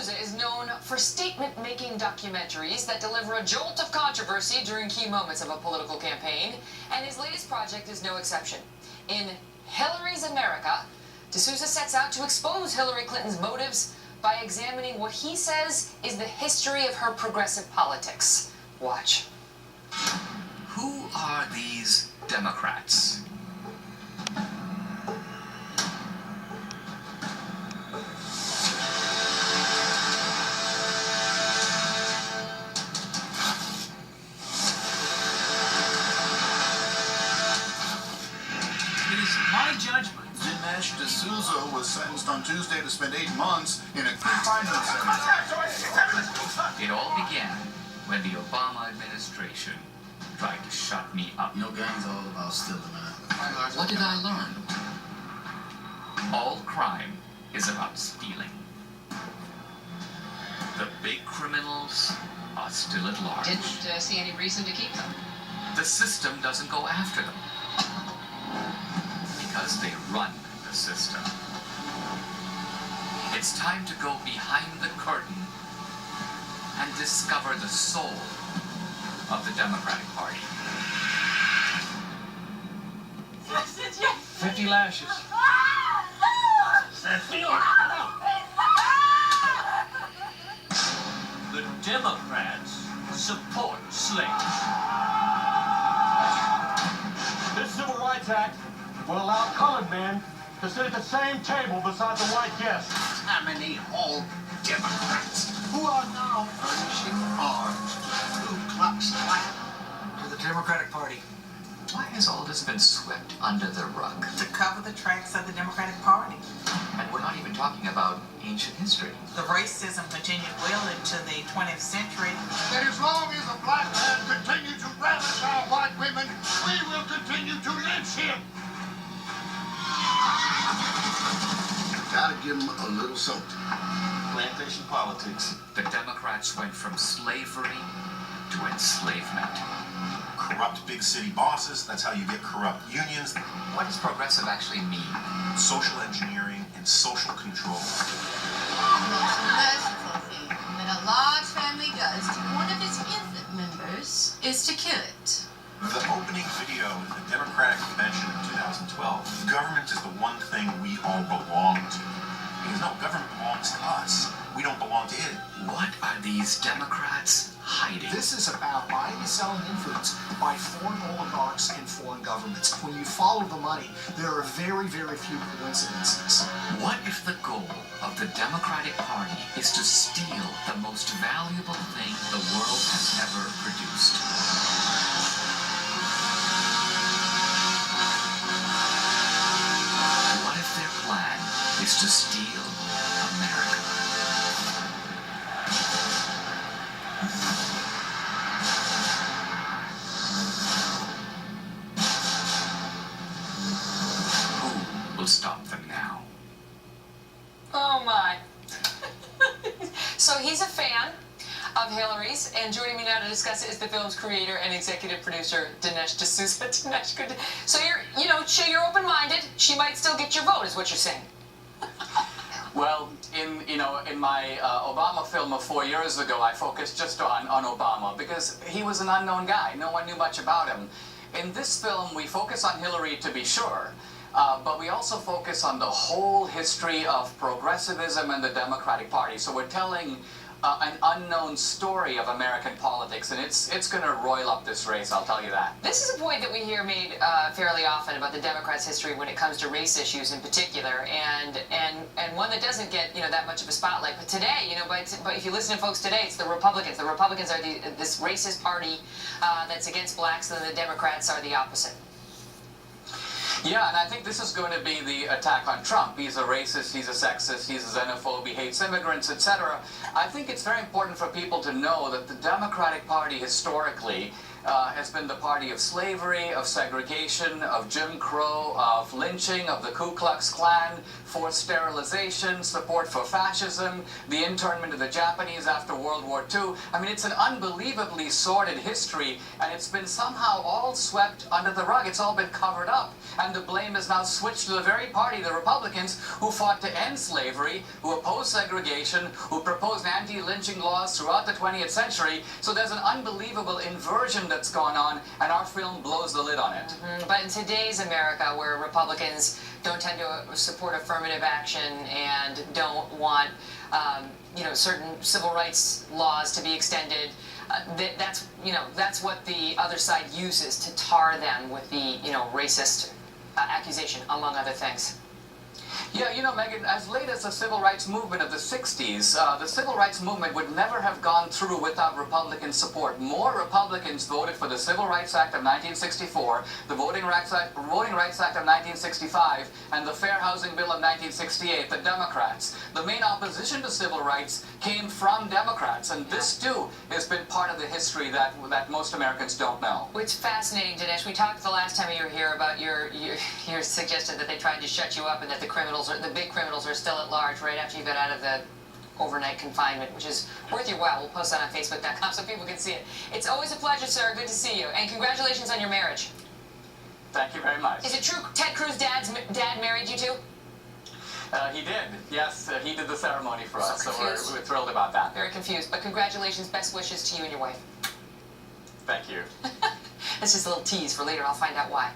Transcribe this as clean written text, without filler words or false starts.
D'Souza is known for statement-making documentaries that deliver a jolt of controversy during key moments of a political campaign, and his latest project is no exception. In Hillary's America, D'Souza sets out to expose Hillary Clinton's motives by examining what he says is the history of her progressive politics. Watch. Who are these Democrats? It is my judgment. Dinesh D'Souza was sentenced on Tuesday to spend 8 months in a confinement center. It all began when the Obama administration tried to shut me up. Your gang's all about stealing, man. What did I learn? All crime is about stealing. The big criminals are still at large. Didn't see any reason to keep them. The system doesn't go after them because they run the system. It's time to go behind the curtain and discover the soul of the Democratic Party. 50 lashes. The Democrats support slaves. This Civil Rights Act will allow colored men to sit at the same table beside the white guests. Nominate all Democrats who are now furnishing arms to the Ku Klux Klan. To the Democratic Party. Why has all this been swept under the rug? To cover the tracks of the Democratic Party. And we're not even talking about ancient history. The racism continued well into the 20th century. That as long as a black man continues to ravage our white women, we will continue to lynch him. Gotta give him a little something. Plantation politics. The Democrats went from slavery to enslavement. Corrupt big city bosses, that's how you get corrupt unions. What does progressive actually mean? Social engineering and social control. The most merciful thing that a large family does to one of its infant members is to kill it. The opening video of the Democratic Convention in 2012, government is the one thing we all belong to. Because no, government belongs to us. We don't belong to it. What are these Democrats hiding? This is about buying and selling influence by foreign oligarchs and foreign governments. When you follow the money, there are very, very few coincidences. What if the goal of the Democratic Party is to steal the most valuable thing the world has ever produced? What if their plan is to steal America? Who will stop them now? Oh my. So he's a fan of Hillary's, and joining me now to discuss it is the film's creator and executive producer, Dinesh D'Souza. Dinesh, good. So you're open-minded. She might still get your vote, is what you're saying. Well, in my Obama film of 4 years ago, I focused just on Obama because he was an unknown guy. No one knew much about him. In this film, we focus on Hillary to be sure, but we also focus on the whole history of progressivism and the Democratic Party. So we're telling an unknown story of American politics, and it's going to roil up this race, I'll tell you that. This is a point that we hear made fairly often about the Democrats' history when it comes to race issues in particular, and one that doesn't get that much of a spotlight. But today, but if you listen to folks today, it's the Republicans. The Republicans are this racist party that's against blacks, and the Democrats are the opposite. Yeah, and I think this is going to be the attack on Trump. He's a racist, he's a sexist, he's a xenophobe, he hates immigrants, etc. I think it's very important for people to know that the Democratic Party historically has been the party of slavery, of segregation, of Jim Crow, of lynching, of the Ku Klux Klan, forced sterilization, support for fascism, the internment of the Japanese after World War II. I mean, it's an unbelievably sordid history, and it's been somehow all swept under the rug. It's all been covered up, and the blame is now switched to the very party, the Republicans, who fought to end slavery, who opposed segregation, who proposed anti-lynching laws throughout the 20th century. So there's an unbelievable inversion that's gone on, and our film blows the lid on it. But in today's America, where Republicans don't tend to support affirmative action and don't want, certain civil rights laws to be extended, that's what the other side uses to tar them with the, racist accusation, among other things. Yeah, Megan, as late as the civil rights movement of the 60s, the civil rights movement would never have gone through without Republican support. More Republicans voted for the Civil Rights Act of 1964, the Voting Rights Act of 1965, and the Fair Housing Bill of 1968, the Democrats. The main opposition to civil rights came from Democrats, and this, too, has been part of the history that most Americans don't know. It's fascinating, Dinesh. We talked the last time you were here about your suggestion that they tried to shut you up and that the big criminals are still at large right after you got out of the overnight confinement, which is worth your while. We'll post that on Facebook.com so people can see it. It's always a pleasure, sir. Good to see you. And congratulations on your marriage. Thank you very much. Is it true Ted Cruz's dad married you too? He did. Yes, he did the ceremony for us, so we're confused. thrilled about that. Very confused. But congratulations. Best wishes to you and your wife. Thank you. That's just a little tease for later. I'll find out why.